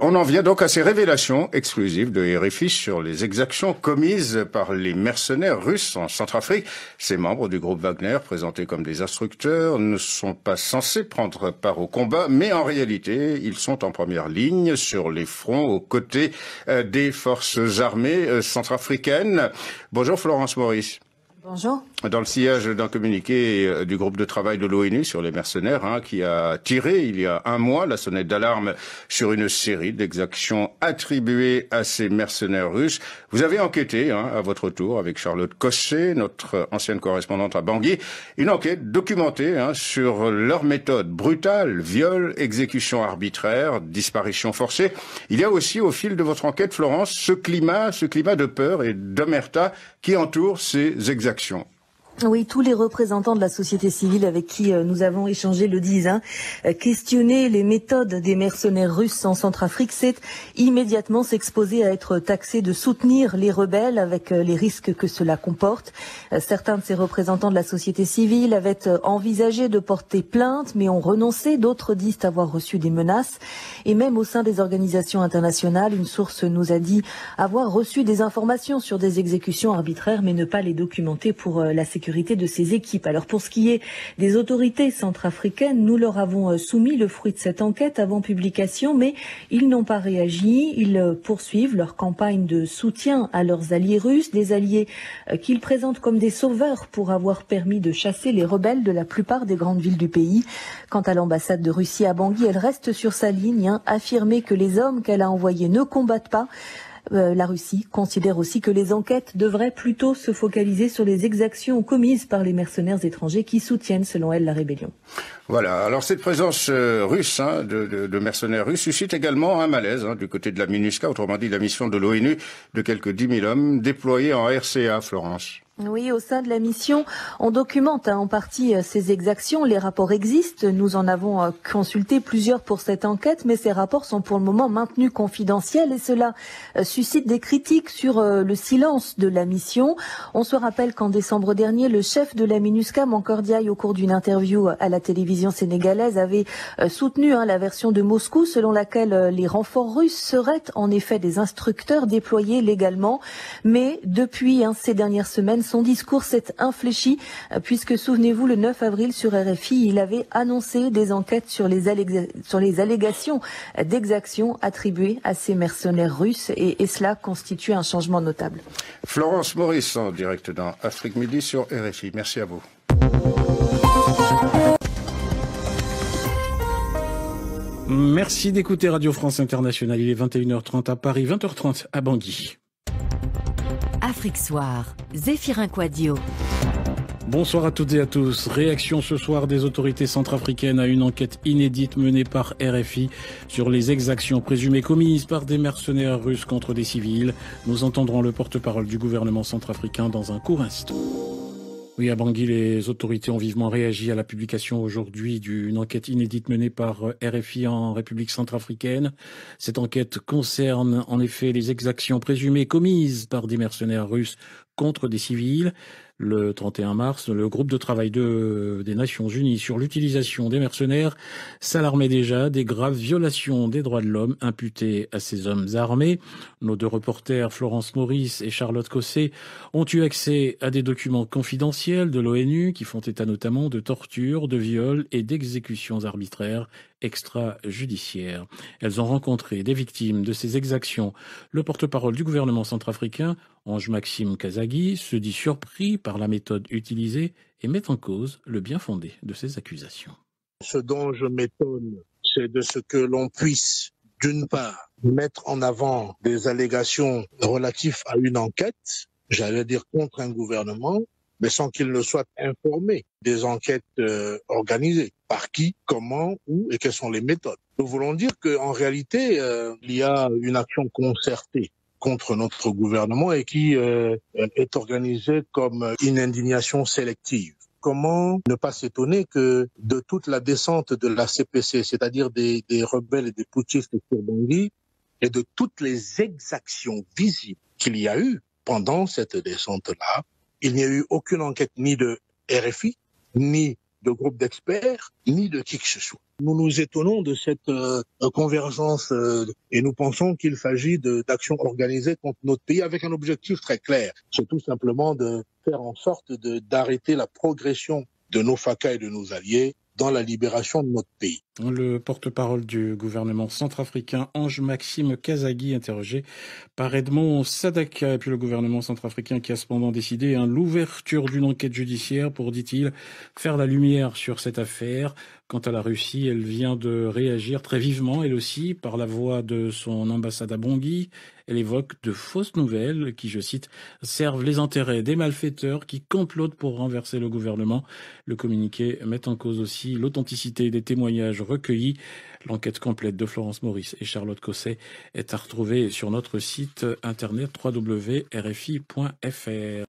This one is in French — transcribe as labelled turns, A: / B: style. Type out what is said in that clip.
A: On en vient donc à ces révélations exclusives de RFI sur les exactions commises par les mercenaires russes en Centrafrique. Ces membres du groupe Wagner, présentés comme des instructeurs, ne sont pas censés prendre part au combat, mais en réalité, ils sont en première ligne sur les fronts aux côtés des forces armées centrafricaines. Bonjour Florence Maurice.
B: Bonjour.
A: Dans le sillage d'un communiqué du groupe de travail de l'ONU sur les mercenaires, qui a tiré il y a un mois la sonnette d'alarme sur une série d'exactions attribuées à ces mercenaires russes, vous avez enquêté à votre tour avec Charlotte Cosset, notre ancienne correspondante à Bangui, une enquête documentée sur leurs méthodes brutales, viols, exécutions arbitraires, disparitions forcées. Il y a aussi au fil de votre enquête, Florence, ce climat de peur et d'omerta qui entoure ces exactions.
B: Oui, tous les représentants de la société civile avec qui nous avons échangé le disent. Questionner les méthodes des mercenaires russes en Centrafrique, c'est immédiatement s'exposer à être taxé de soutenir les rebelles avec les risques que cela comporte. Certains de ces représentants de la société civile avaient envisagé de porter plainte, mais ont renoncé. D'autres disent avoir reçu des menaces. Et même au sein des organisations internationales, une source nous a dit avoir reçu des informations sur des exécutions arbitraires, mais ne pas les documenter pour la sécurité de ses équipes. Alors pour ce qui est des autorités centrafricaines, nous leur avons soumis le fruit de cette enquête avant publication, mais ils n'ont pas réagi. Ils poursuivent leur campagne de soutien à leurs alliés russes, des alliés qu'ils présentent comme des sauveurs pour avoir permis de chasser les rebelles de la plupart des grandes villes du pays. Quant à l'ambassade de Russie à Bangui, elle reste sur sa ligne, affirmer que les hommes qu'elle a envoyés ne combattent pas. La Russie considère aussi que les enquêtes devraient plutôt se focaliser sur les exactions commises par les mercenaires étrangers qui soutiennent, selon elle, la rébellion.
A: Voilà. Alors cette présence russe, de mercenaires russes, suscite également un malaise du côté de la MINUSCA, autrement dit la mission de l'ONU, de quelques 10 000 hommes déployés en RCA, Florence.
B: Oui, au sein de la mission, on documente en partie ces exactions. Les rapports existent. Nous en avons consulté plusieurs pour cette enquête, mais ces rapports sont pour le moment maintenus confidentiels et cela suscite des critiques sur le silence de la mission. On se rappelle qu'en décembre dernier, le chef de la MINUSCA, Mankordiaï, au cours d'une interview à la télévision sénégalaise, avait soutenu la version de Moscou selon laquelle les renforts russes seraient en effet des instructeurs déployés légalement. Mais depuis ces dernières semaines, son discours s'est infléchi puisque, souvenez-vous, le 9 avril sur RFI, il avait annoncé des enquêtes sur les allégations d'exactions attribuées à ces mercenaires russes et cela constitue un changement notable.
A: Florence Maurice, en direct dans Afrique Midi sur RFI. Merci à vous.
C: Merci d'écouter Radio France Internationale. Il est 21h30 à Paris, 20h30 à Bangui.
D: Afrique Soir, Zéphirin Quadio.
C: Bonsoir à toutes et à tous. Réaction ce soir des autorités centrafricaines à une enquête inédite menée par RFI sur les exactions présumées commises par des mercenaires russes contre des civils. Nous entendrons le porte-parole du gouvernement centrafricain dans un court instant. Oui, à Bangui, les autorités ont vivement réagi à la publication aujourd'hui d'une enquête inédite menée par RFI en République centrafricaine. Cette enquête concerne en effet les exactions présumées commises par des mercenaires russes contre des civils. Le 31 mars, le groupe de travail des Nations Unies sur l'utilisation des mercenaires s'alarmait déjà des graves violations des droits de l'homme imputées à ces hommes armés. Nos deux reporters, Florence Maurice et Charlotte Cosset, ont eu accès à des documents confidentiels de l'ONU qui font état notamment de tortures, de viols et d'exécutions arbitraires extrajudiciaires. Elles ont rencontré des victimes de ces exactions. Le porte-parole du gouvernement centrafricain, Ange-Maxime Kazagui, se dit surpris par la méthode utilisée et met en cause le bien-fondé de ces accusations.
E: Ce dont je m'étonne, c'est de ce que l'on puisse, d'une part, mettre en avant des allégations relatives à une enquête, j'allais dire contre un gouvernement, mais sans qu'il ne soit informé des enquêtes organisées. Par qui, comment, où et quelles sont les méthodes. Nous voulons dire qu'en réalité, il y a une action concertée contre notre gouvernement et qui est organisée comme une indignation sélective. Comment ne pas s'étonner que de toute la descente de la CPC, c'est-à-dire des rebelles et des putschistes sur Bangui, et de toutes les exactions visibles qu'il y a eu pendant cette descente-là, il n'y a eu aucune enquête ni de RFI, ni de groupes d'experts, ni de qui que ce soit. Nous nous étonnons de cette convergence et nous pensons qu'il s'agit d'actions organisées contre notre pays avec un objectif très clair. C'est tout simplement de faire en sorte d'arrêter la progression de nos FACA et de nos alliés dans la libération de notre pays.
C: Le porte-parole du gouvernement centrafricain, Ange-Maxime Kazagui, interrogé par Edmond Sadaka. Et puis le gouvernement centrafricain qui a cependant décidé l'ouverture d'une enquête judiciaire pour, dit-il, faire la lumière sur cette affaire. Quant à la Russie, elle vient de réagir très vivement, elle aussi, par la voix de son ambassade à Bangui. Elle évoque de fausses nouvelles qui, je cite, servent les intérêts des malfaiteurs qui complotent pour renverser le gouvernement. Le communiqué met en cause aussi l'authenticité des témoignages recueillis. L'enquête complète de Florence Maurice et Charlotte Cosset est à retrouver sur notre site internet www.rfi.fr.